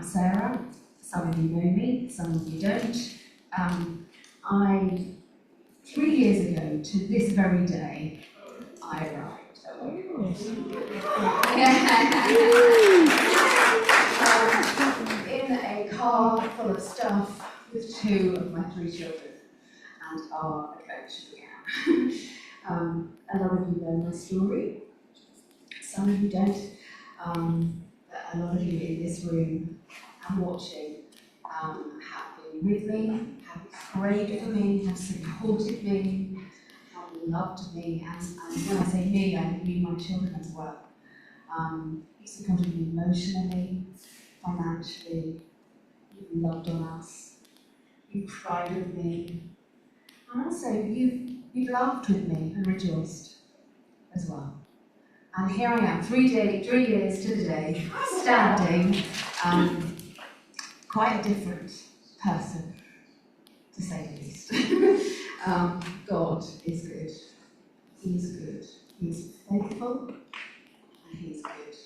Sarah. Some of you know me, some of you don't. I 3 years ago to this very day, I arrived at Waddilove. In a car full of stuff with 2 of my 3 children, and our adventure began. A lot of you know my story, some of you don't. A lot of you in this room and watching have been with me, have prayed for me, have supported me, have loved me, and when I say me, I mean my children as well. You've supported me emotionally, financially, you've loved on us, you've cried with me, and also you've laughed with me and rejoiced as well. And here I am, 3 years to the day, standing, quite a different person, to say the least. God is good. He is good. He is faithful, and He is good.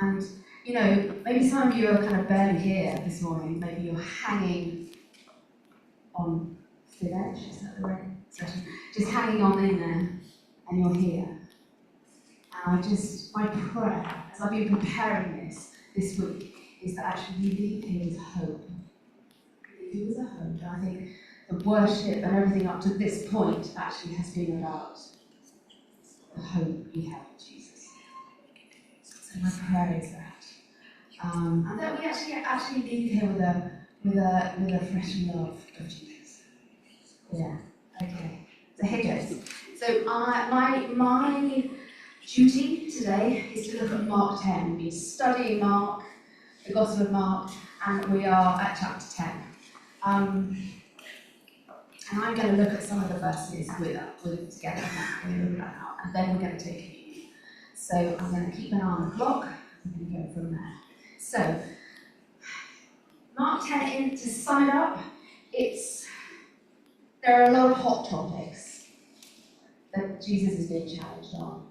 And, you know, maybe some of you are kind of barely here this morning. Maybe you're hanging on thin edge, is that the right expression? Just hanging on in there, and you're here. And my prayer, as I've been preparing this week, is that actually you leave here with hope. You leave here with a hope. And I think the worship and everything up to this point actually has been about the hope we have in Jesus. So my prayer is that. And that we actually leave here with a fresh love of Jesus. Yeah, okay. So here goes. So my duty today is to look at Mark 10. We've been studying Mark, the Gospel of Mark, and we are at chapter 10. And I'm going to look at some of the verses together now, and then we're going to take communion. So I'm going to keep an eye on the clock, and we're going to go from there. So, Mark 10, to sum it up, there are a lot of hot topics that Jesus is being challenged on.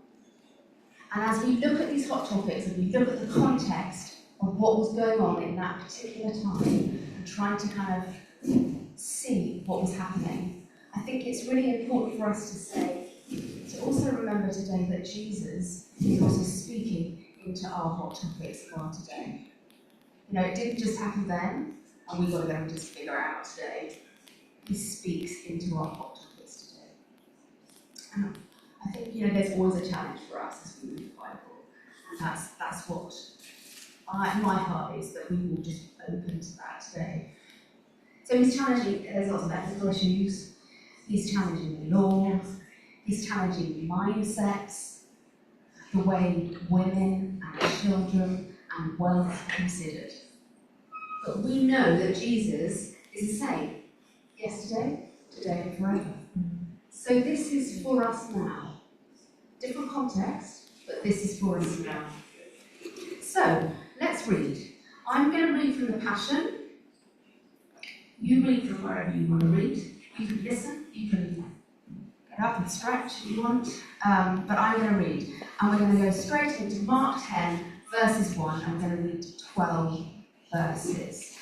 And as we look at these hot topics and we look at the context of what was going on in that particular time and trying to kind of see what was happening, I think it's really important for us to also remember today that Jesus is also speaking into our hot topics of our today. You know, it didn't just happen then, and we've got to go and just figure out today. He speaks into our hot topics today. And I think, you know, there's always a challenge for us as we read the Bible, and that's what my heart is, that we will just open to that today. So he's challenging, there's lots of ethical issues, he's challenging the law, he's challenging mindsets, the way women and children and wealth are considered. But we know that Jesus is the same, yesterday, today and forever. So this is for us now. Different context, but this is for us now. So, let's read. I'm going to read from the Passion. You read from wherever you want to read. You can listen, you can get up and stretch if you want, but I'm going to read. And we're going to go straight into Mark 10, verses 1, and we're going to read 12 verses.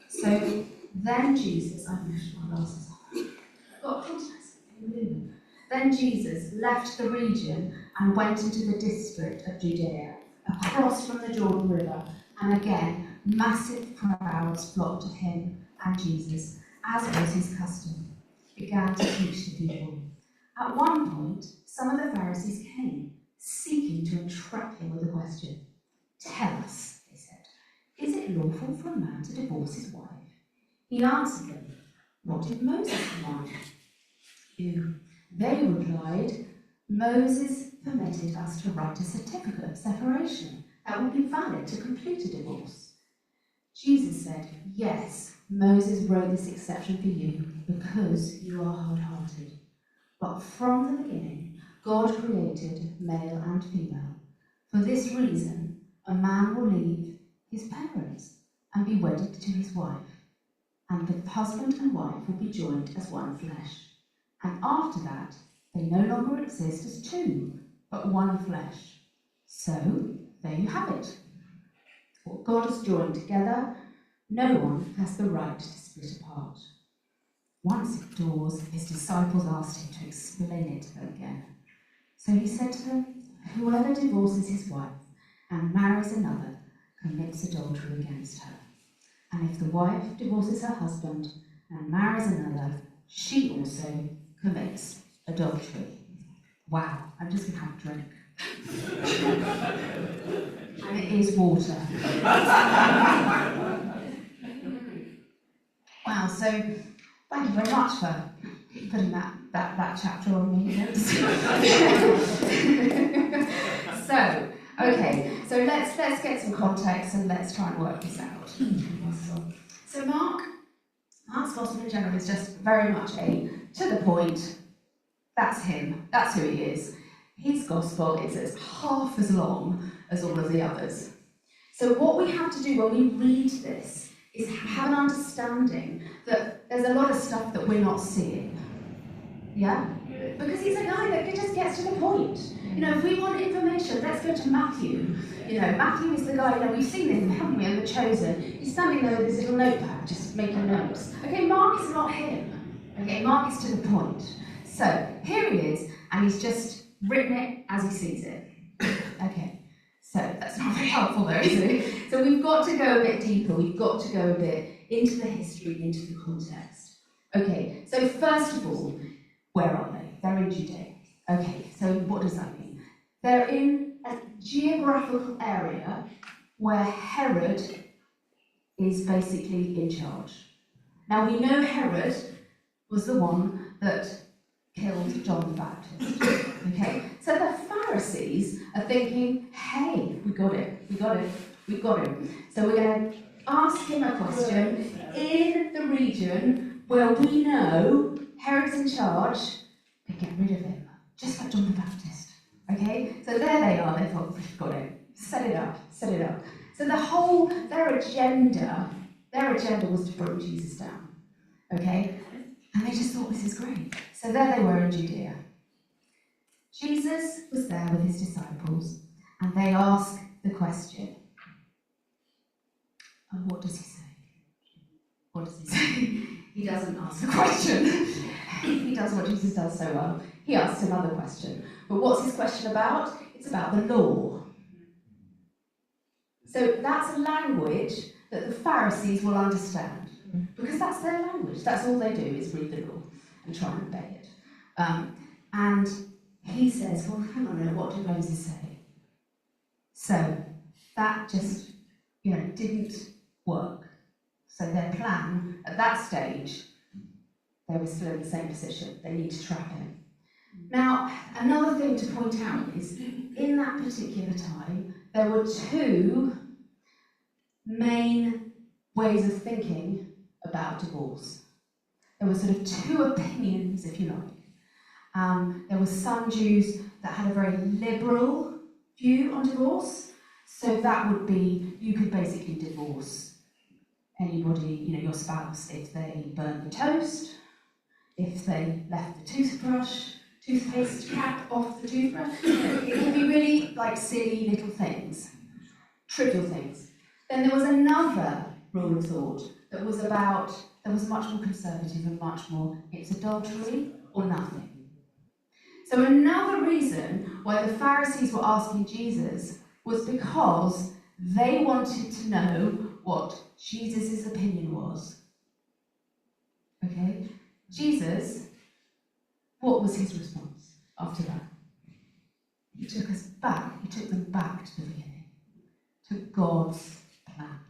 So, then Jesus, I've left my glasses off. I've got context, can you believe it? Then Jesus left the region and went into the district of Judea, across from the Jordan River, and again massive crowds flocked to him and Jesus, as was his custom, began to teach the people. At one point, some of the Pharisees came, seeking to entrap him with a question. "Tell us," they said, "is it lawful for a man to divorce his wife?" He answered them, "What did Moses command you?" They replied, "Moses permitted us to write a certificate of separation that would be valid to complete a divorce." Jesus said, "Yes, Moses wrote this exception for you because you are hard-hearted. But from the beginning, God created male and female. For this reason, a man will leave his parents and be wedded to his wife, and the husband and wife will be joined as one flesh. And after that, they no longer exist as two, but one flesh. So, there you have it. What God has joined together, no one has the right to split apart. Once indoors, his disciples asked him to explain it to them again. So he said to them, whoever divorces his wife and marries another commits adultery against her. And if the wife divorces her husband and marries another, she also commits adultery. Wow, I'm just going to have a drink. And it is water. Wow, so thank you very much for putting that chapter on me. So, okay, so let's get some context and let's try and work this out. So Mark's gospel in general is just very much a to the point. That's him. That's who he is. His gospel is half as long as all of the others. So what we have to do when we read this is have an understanding that there's a lot of stuff that we're not seeing. Yeah? Because he's a guy that just gets to the point. You know, if we want information, let's go to Matthew. You know, Matthew is the guy, you know, we've seen him, haven't we, in The Chosen. He's standing there with his little notepad, just making notes. Okay, Mark is not him. Okay, Mark is to the point. So, here he is, and he's just written it as he sees it. Okay, so that's not very helpful though, is it? So we've got to go a bit deeper, we've got to go a bit into the history, into the context. Okay, so first of all, where are they? They're in Judea. Okay, so what does that mean? They're in a geographical area where Herod is basically in charge. Now we know Herod was the one that killed John the Baptist. Okay, so the Pharisees are thinking, hey, we got it. So we're going to ask him a question in the region where we know Herod's in charge, and get rid of him, just like John the Baptist. Okay, so there they are. They thought, we've got it. Set it up. So their agenda was to bring Jesus down. Okay, and they just thought, this is great. So there they were in Judea. Jesus was there with his disciples, and they ask the question. And what does he say? He doesn't ask the question. He does what Jesus does so well. He asks another question. But what's his question about? It's about the law. So that's a language that the Pharisees will understand. Because that's their language. That's all they do is read the law and try and obey it. And he says, well, hang on a minute, what did Moses say? So that just, didn't work. So their plan at that stage, they were still in the same position. They need to trap him. Now, another thing to point out is, in that particular time, there were two main ways of thinking about divorce. There were sort of two opinions, if you like. There were some Jews that had a very liberal view on divorce. So that would be, you could basically divorce anybody, your spouse, if they burned the toast, if they left the toothpaste cap off the toothbrush. It could be really silly little things, trivial things. Then there was another rule of thought that was much more conservative and much more, it's adultery or nothing. So another reason why the Pharisees were asking Jesus was because they wanted to know what Jesus' opinion was. Okay? Jesus, what was his response after that? He took them back to the beginning, to God's plan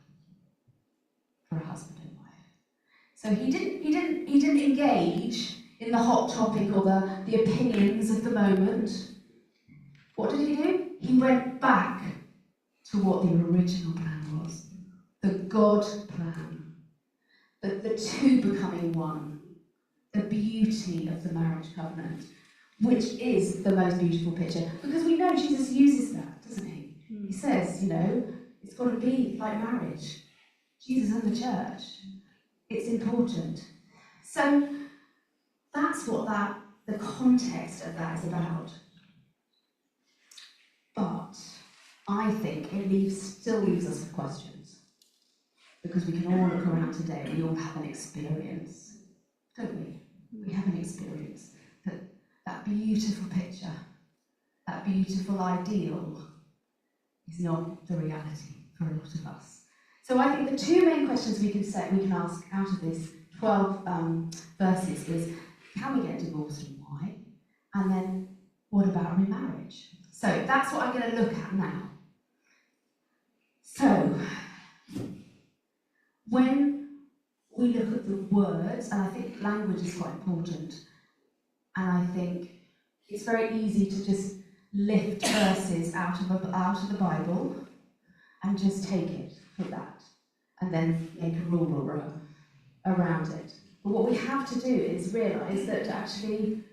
for a husband and wife. So he didn't engage in the hot topic or the opinions of the moment. What did he do? He went back to what the original plan was. The God plan. The two becoming one. The beauty of the marriage covenant, which is the most beautiful picture. Because we know Jesus uses that, doesn't he? He says, it's got to be like marriage. Jesus and the church. It's important. So that's what the context of that is about. But I think it still leaves us with questions. Because we can all look around today and we all have an experience, don't we? We have an experience that beautiful picture, that beautiful ideal is not the reality for a lot of us. So I think the two main questions we can ask out of this 12 verses is, can we get divorced and why? And then, what about remarriage? So that's what I'm going to look at now. So, when we look at the words, and I think language is quite important, and I think it's very easy to just lift verses out of the Bible and just take it for that, and then make a rule around it. But what we have to do is realise that actually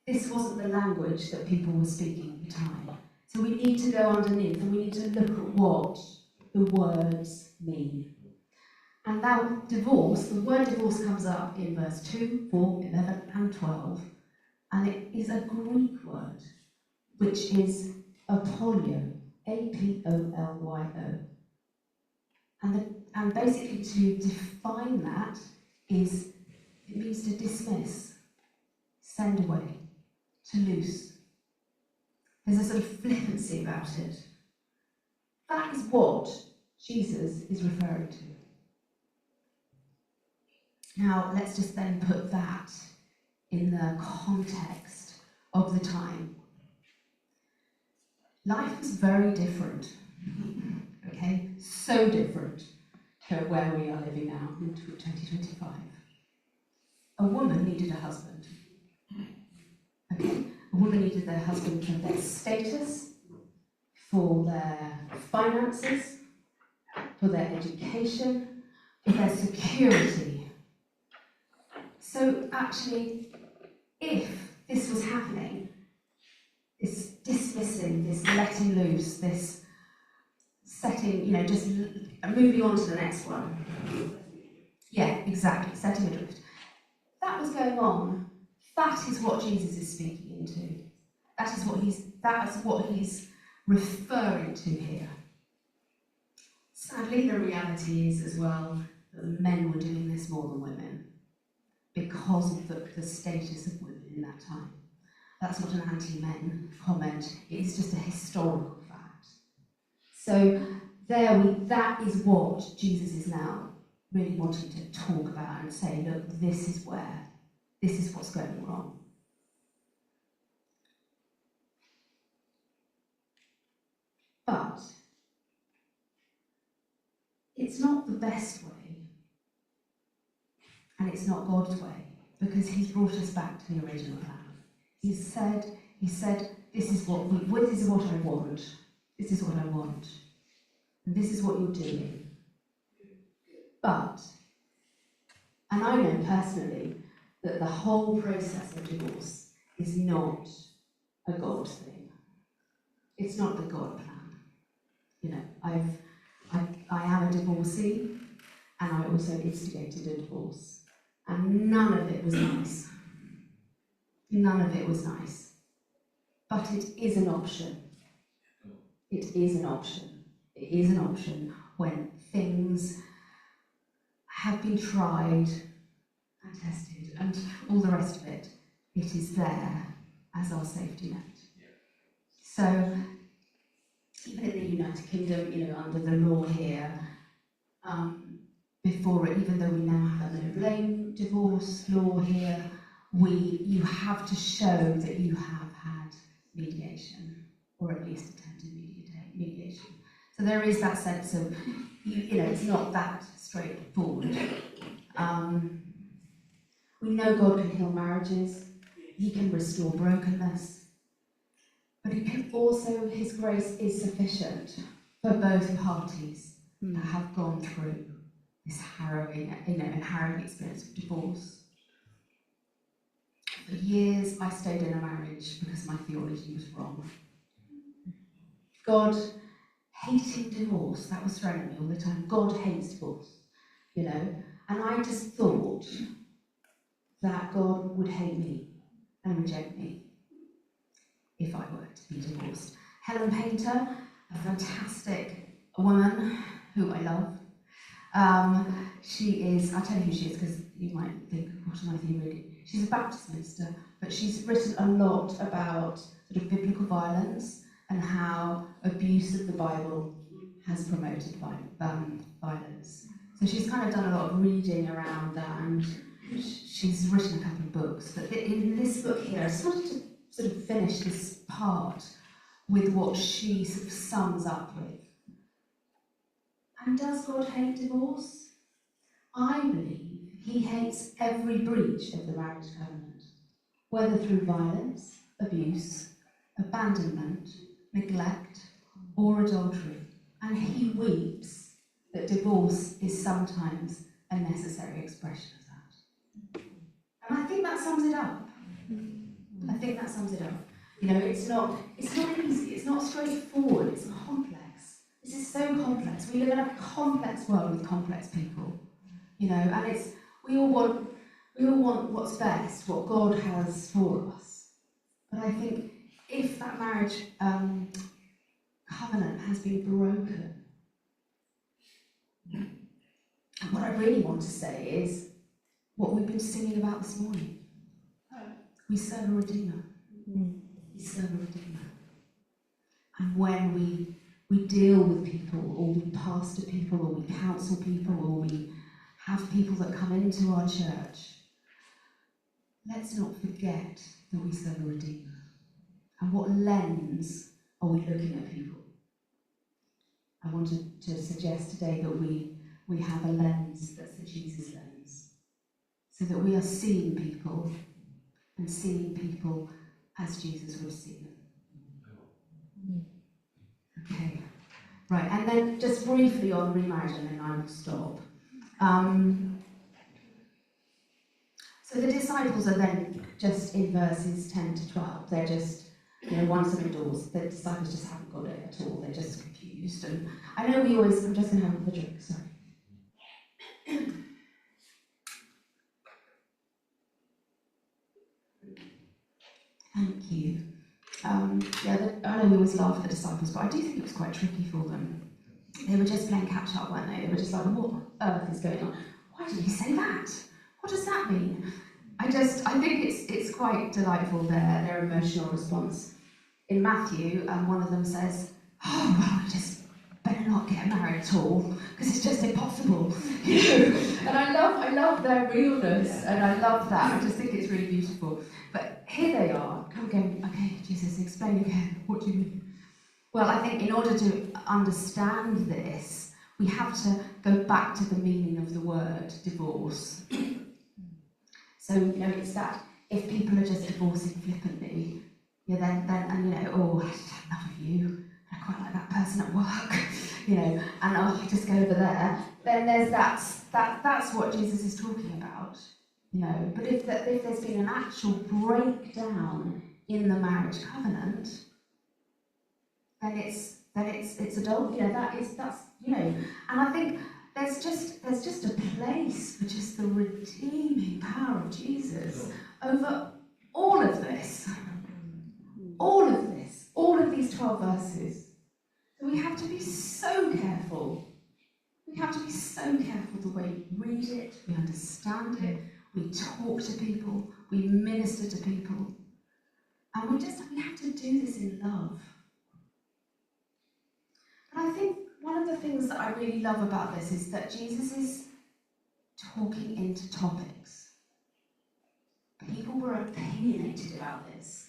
this wasn't the language that people were speaking at the time. So we need to go underneath and we need to look at what the words mean. And now divorce, the word divorce comes up in verse 2, 4, 11 and 12. And it is a Greek word, which is apolio, A-P-O-L-Y-O. And basically to define that is, it means to dismiss, send away, to loose. There's a sort of flippancy about it. That is what Jesus is referring to. Now, let's just then put that in the context of the time. Life was very different, okay? So different to where we are living now in 2025. A woman needed a husband, okay? A woman needed their husband for their status, for their finances, for their education, for their security. So actually, if this was happening, this dismissing, this letting loose, this setting, just moving on to the next one. Yeah, exactly, setting adrift. That was going on. That is what Jesus is speaking into. That is what he's referring to here. Sadly, the reality is as well that men were doing this more than women because of the status of women in that time. That's not an anti-men comment, it's just a historical fact. So that is what Jesus is now really wanting to talk about and say, look, this is what's going wrong. But it's not the best way, and it's not God's way, because he's brought us back to the original plan. He said, this is what I want. This is what I want. And this is what you're doing. But, and I know personally that the whole process of divorce is not a God thing. It's not the God plan. I am a divorcee, and I also instigated a divorce. And none of it was nice. None of it was nice. But it is an option. It is an option. It is an option when things have been tried and tested and all the rest of it. It is there as our safety net. So, even in the United Kingdom, under the law here, even though we now have a no blame divorce law here, you have to show that you have had mediation, or at least attempted mediation. So there is that sense of, it's not that straightforward. We know God can heal marriages, he can restore brokenness, but he can also, his grace is sufficient for both parties that have gone through this harrowing experience of divorce. For years, I stayed in a marriage because my theology was wrong. God hating divorce, that was thrown at me all the time. God hates divorce, and I just thought that God would hate me and reject me if I were to be divorced. Helen Painter a fantastic woman who I love. She is, I'll tell you who she is because you might think, what am I reading? She's a Baptist minister, but she's written a lot about sort of biblical violence and how abuse of the Bible has promoted violence. So she's kind of done a lot of reading around that, and she's written a couple of books. But in this book here, I just wanted to sort of finish this part with what she sort of sums up with. And does God hate divorce? I believe he hates every breach of the marriage covenant, whether through violence, abuse, abandonment, neglect, or adultery. And he weeps that divorce is sometimes a necessary expression of that. And I think that sums it up. I think that sums it up. You know, it's not easy, it's not straightforward, it's complex. This is so complex. We live in a complex world with complex people. You know, and we all want what's best, what God has for us. But I think if that marriage covenant has been broken, what I really want to say is what we've been singing about this morning. We serve a Redeemer. We serve a Redeemer. And when we deal with people, or we pastor people, or we counsel people, or we have people that come into our church, let's not forget that we serve a Redeemer. And what lens are we looking at people? I wanted to suggest today that we have a lens that's the Jesus lens, so that we are seeing people and seeing people as Jesus would see them. Okay, right, and then just briefly on remarriage, and then I will stop. So the disciples are then just in verses 10 to 12. They're just, once they're indoors, the disciples just haven't got it at all. They're just confused. And I know I'm just going to have another drink, sorry. Thank you. I know we always laugh at the disciples, but I do think it was quite tricky for them. They were just playing catch up, weren't they? They were just like, what on earth is going on? Why did he say that? What does that mean? I think it's quite delightful, their emotional response. In Matthew, one of them says, oh, well, we just better not get married at all, because it's just impossible. And I love their realness, and I love that. I just think it's really beautiful. But here they are, come again, okay, Jesus, explain again, what do you mean? Well, I think in order to understand this, we have to go back to the meaning of the word divorce. So, it's that if people are just divorcing flippantly, then oh, I just had enough of you, I quite like that person at work, and I'll just go over there, then that's what Jesus is talking about, But if there's been an actual breakdown in the marriage covenant, then it's adult, and I think there's just a place for just the redeeming power of Jesus over all of this. All of these 12 verses. So we have to be so careful. We have to be so careful the way we read it, we understand it, we talk to people, we minister to people. And we have to do this in love. And I think one of the things that I really love about this is that Jesus is talking into topics. People were opinionated about this.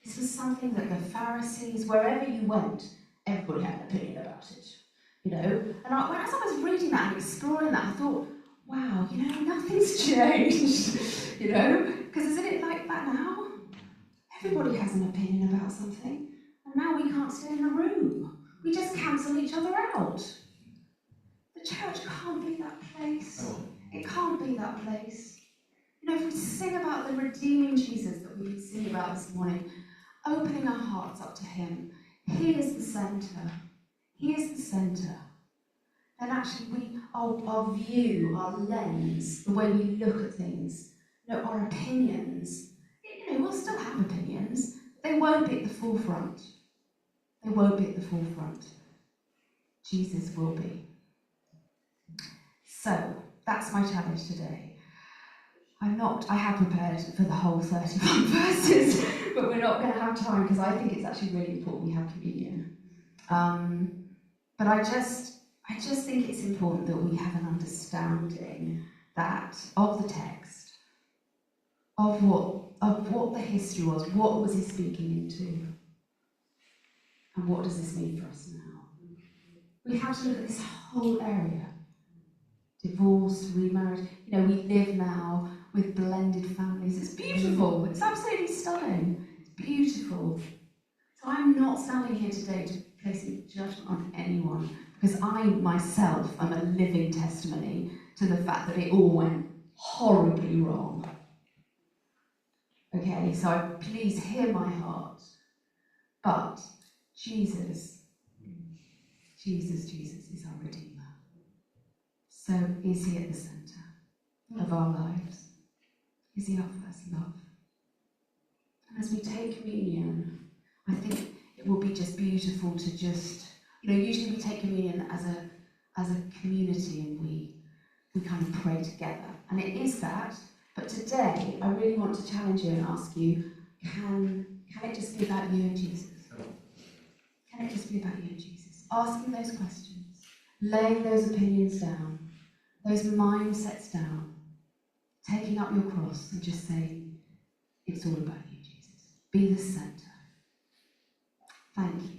This was something that the Pharisees, wherever you went, everybody had an opinion about it. And as I was reading that and exploring that, I thought, wow, nothing's changed. Because isn't it like that now? Everybody has an opinion about something, and now we can't stay in a room. We just cancel each other out. The church can't be that place. It can't be that place. If we sing about the redeeming Jesus that we've been singing about this morning, opening our hearts up to him, he is the centre. He is the centre. And actually, our view, our lens, the way we look at things, our opinions, we'll still have opinions. They won't be at the forefront. They won't be at the forefront. Jesus will be. So, that's my challenge today. I have prepared for the whole 31 verses, but we're not going to have time because I think it's actually really important we have communion. But I just think it's important that we have an understanding that of the text, of what the history was, what was he speaking into, and what does this mean for us now? We have to look at this whole area. Divorce, remarriage. You know, we live now with blended families. It's beautiful. It's absolutely stunning. It's beautiful. So I'm not standing here today to place a judgment on anyone, because I myself am a living testimony to the fact that it all went horribly wrong. Okay, so please hear my heart. But Jesus is our Redeemer. So is he at the centre of our lives? Is he our first love? And as we take communion, I think it will be just beautiful to just, usually we take communion as a community and we kind of pray together. And it is that, but today I really want to challenge you and ask you, can it just be about you and Jesus? Can it just be about you and Jesus? Asking those questions, laying those opinions down, those mindsets down, taking up your cross and just saying, it's all about you, Jesus. Be the centre. Thank you.